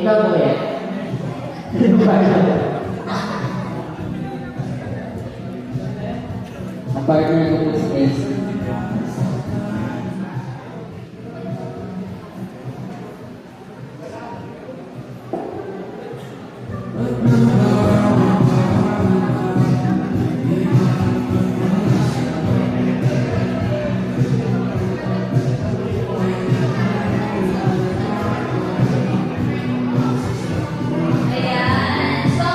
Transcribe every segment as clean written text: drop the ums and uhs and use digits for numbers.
Ikaw po yan. Ang partner ko po si S. Ayan. So,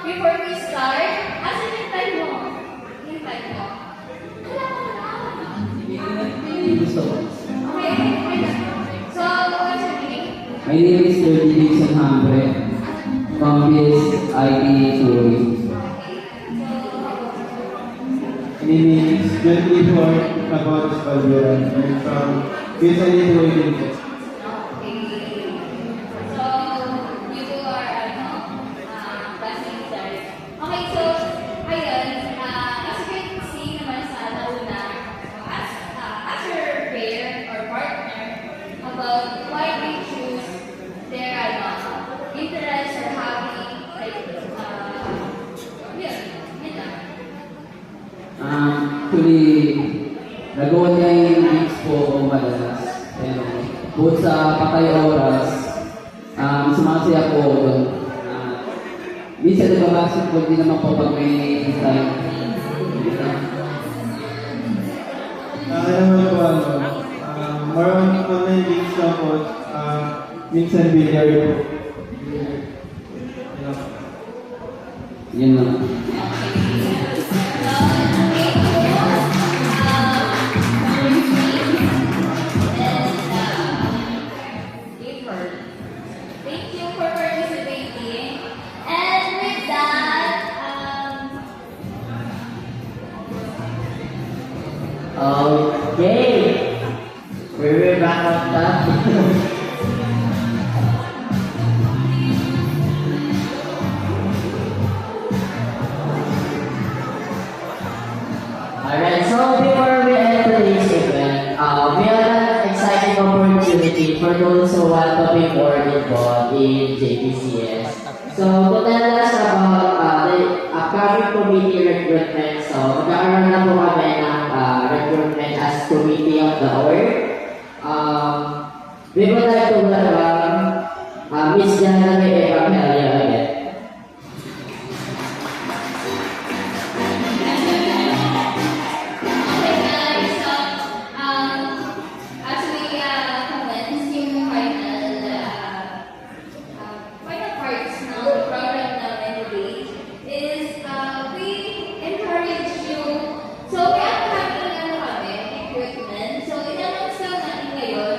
before we start, asan yung time mo? Yung time mo? Wala ko na. Gusto ko. Okay, okay. So, what's your name? My name is Dirty Dixon Hambre from BS IT Theory. My name is John Clifford about Valveran. I'm from Vincent Waiting. Okay. So, you two are, classmates there. Okay, so, ayun, as you can see naman sa nauna, ask your pair or partner about why they choose their, interest or hobby, like, yun lang. Actually, nagawa niya yung gigs po o madalas. Pero, bukod sa patay oras, sumasaya po ako doon. Minsan nag-basketball din naman po pag may time. Ano naman po, more on online games na po, minsan billiard po. Yun lang. Thank you for participating. And with that, Okay. We're back on top. Alright, so before we end today's event, we have an exciting opportunity for those who want to be more involved in JPCS. So, to tell us about the upcoming committee recruitment, so magkakaroon na po kami ng recruitment as committee of the org. We would like to welcome Ms. Jana Evangelista